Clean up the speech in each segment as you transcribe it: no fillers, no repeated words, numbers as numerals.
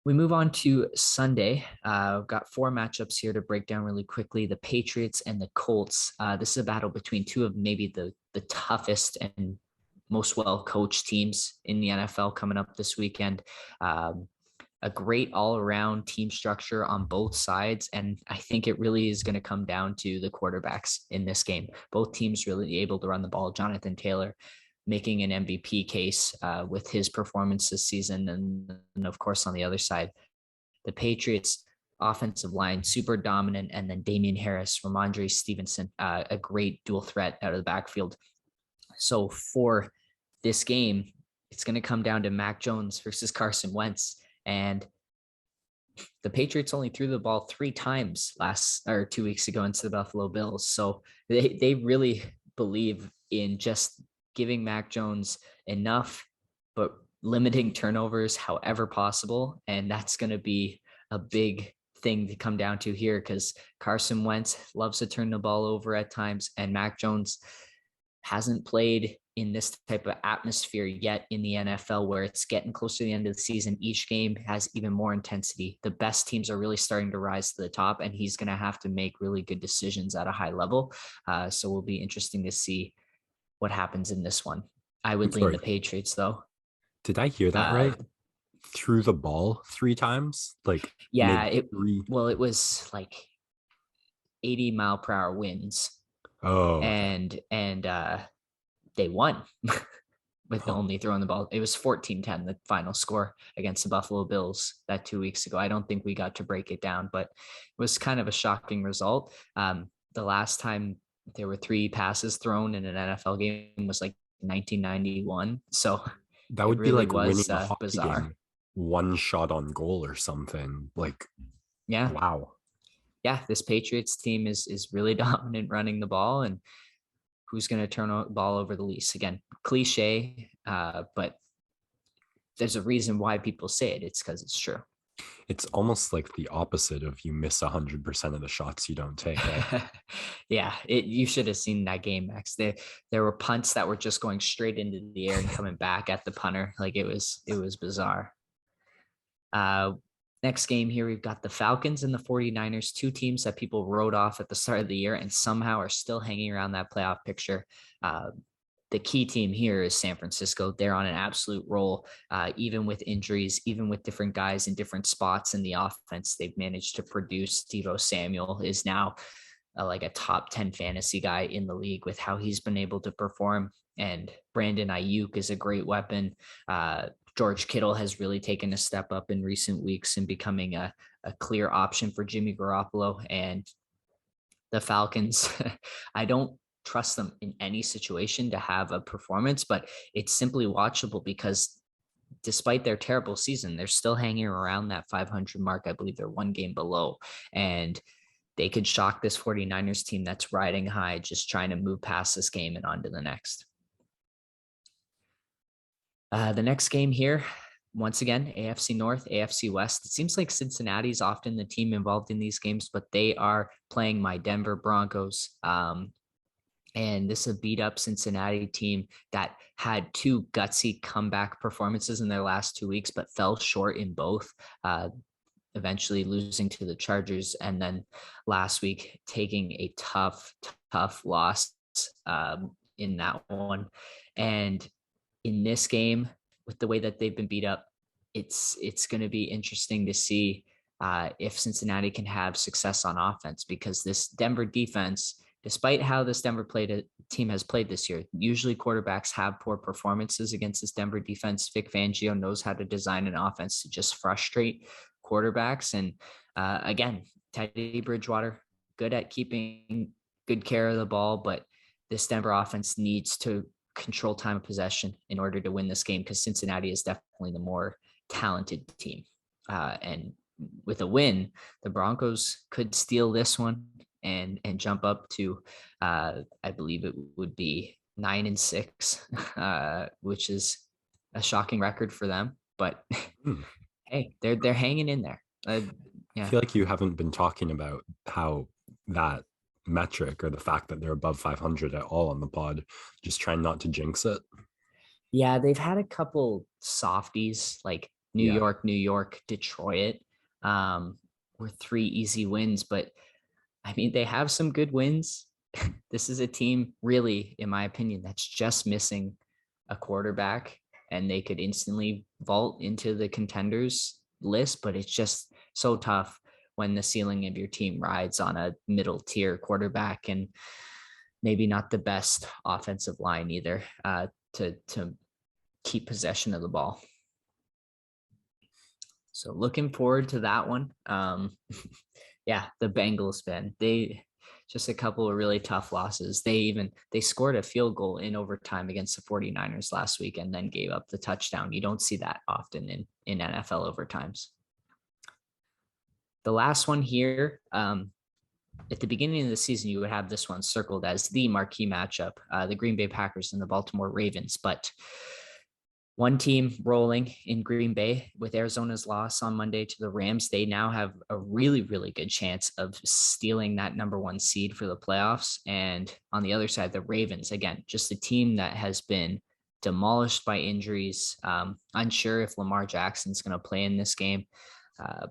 We move on to Sunday. We've got four matchups here to break down really quickly. The Patriots and the Colts. This is a battle between two of maybe the toughest and most well-coached teams in the NFL coming up this weekend. A great all-around team structure on both sides, and I think it really is going to come down to the quarterbacks in this game. Both teams really able to run the ball. Jonathan Taylor making an MVP case with his performance this season. And of course, on the other side, the Patriots offensive line, super dominant. And then Damian Harris, Ramondre Stevenson, a great dual threat out of the backfield. So for this game, it's going to come down to Mac Jones versus Carson Wentz. And the Patriots only threw the ball 3 times 2 weeks ago into the Buffalo Bills. So they really believe in just giving Mac Jones enough, but limiting turnovers however possible. And that's going to be a big thing to come down to here because Carson Wentz loves to turn the ball over at times, and Mac Jones hasn't played in this type of atmosphere yet in the NFL where it's getting close to the end of the season. Each game has even more intensity. The best teams are really starting to rise to the top, and he's going to have to make really good decisions at a high level. So it will be interesting to see what happens in this one. I would lean the Patriots, though. Did I hear that right? Threw the ball 3 times? Yeah, it was like 80-mile-per-hour winds. Oh, and they won with only throwing the ball. It was 14-10, the final score against the Buffalo Bills that 2 weeks ago. I don't think we got to break it down, but it was kind of a shocking result. The last time there were 3 passes thrown in an NFL game was like 1991. So that would really be like winning a hockey bizarre game, 1 shot on goal or something. Yeah. Wow. Yeah, this Patriots team is really dominant running the ball, and who's going to turn the ball over the least? Again, cliche, but there's a reason why people say it. It's because it's true. It's almost like the opposite of you miss 100% of the shots you don't take. Right? Yeah, you should have seen that game, Max. There were punts that were just going straight into the air and coming back at the punter. Like it was bizarre. Next game here, we've got the Falcons and the 49ers, 2 teams that people wrote off at the start of the year and somehow are still hanging around that playoff picture. The key team here is San Francisco. They're on an absolute roll, even with injuries, even with different guys in different spots in the offense. They've managed to produce. Deebo Samuel is now like a top 10 fantasy guy in the league with how he's been able to perform. And Brandon Ayuk is a great weapon. George Kittle has really taken a step up in recent weeks and becoming a clear option for Jimmy Garoppolo. And the Falcons, I don't trust them in any situation to have a performance, but it's simply watchable because despite their terrible season, they're still hanging around that 500 mark. I believe they're 1 game below, and they could shock this 49ers team that's riding high, just trying to move past this game and on to the next. The next game here, once again, AFC North, AFC West. It seems like Cincinnati is often the team involved in these games, but they are playing my Denver Broncos. And this is a beat up Cincinnati team that had 2 gutsy comeback performances in their last 2 weeks, but fell short in both, eventually losing to the Chargers. And then last week, taking a tough loss in that one. And in this game, with the way that they've been beat up, it's going to be interesting to see if Cincinnati can have success on offense, because this Denver defense, despite how this Denver team has played this year, usually quarterbacks have poor performances against this Denver defense. Vic Fangio knows how to design an offense to just frustrate quarterbacks. And again, Teddy Bridgewater, good at keeping good care of the ball, but this Denver offense needs to control time of possession in order to win this game, because Cincinnati is definitely the more talented team. And with a win, the Broncos could steal this one and jump up to, I believe it would be 9-6, which is a shocking record for them. But hey, they're hanging in there. Yeah. I feel like you haven't been talking about how that metric or the fact that they're above 500 at all on the pod, just trying not to jinx it. Yeah, they've had a couple softies, like Yeah. New York, Detroit were 3 easy wins. But I mean, they have some good wins. This is a team, really, in my opinion, that's just missing a quarterback, and they could instantly vault into the contenders list. But it's just so tough when the ceiling of your team rides on a middle tier quarterback and maybe not the best offensive line either, to keep possession of the ball. So looking forward to that one. Yeah, the Bengals, Ben, they just a couple of really tough losses. They scored a field goal in overtime against the 49ers last week and then gave up the touchdown. You don't see that often in NFL overtimes. The last one here, at the beginning of the season, you would have this one circled as the marquee matchup, the Green Bay Packers and the Baltimore Ravens. But one team rolling in Green Bay with Arizona's loss on Monday to the Rams. They now have a really, really good chance of stealing that #1 seed for the playoffs. And on the other side, the Ravens, again, just a team that has been demolished by injuries. Unsure if Lamar Jackson's going to play in this game.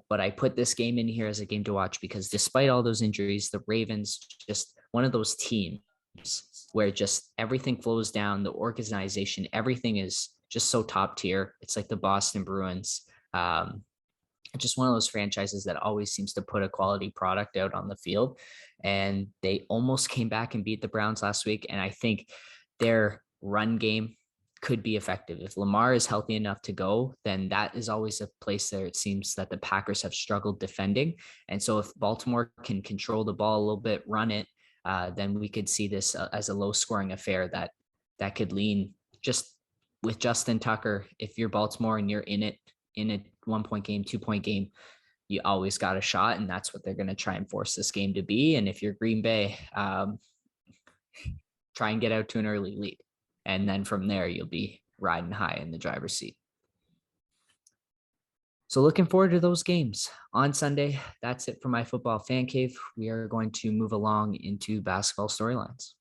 But I put this game in here as a game to watch because despite all those injuries, the Ravens, just one of those teams where just everything flows down, the organization, everything is just so top tier. It's like the Boston Bruins. Just one of those franchises that always seems to put a quality product out on the field. And they almost came back and beat the Browns last week. And I think their run game could be effective. If Lamar is healthy enough to go, then that is always a place there. It seems that the Packers have struggled defending. And so if Baltimore can control the ball a little bit, run it, then we could see this as a low scoring affair that could lean just with Justin Tucker. If you're Baltimore and you're in a 1-point game, 2-point game, you always got a shot. And that's what they're going to try and force this game to be. And if you're Green Bay, try and get out to an early lead. And then from there, you'll be riding high in the driver's seat. So looking forward to those games on Sunday. That's it for my football fan cave. We are going to move along into basketball storylines.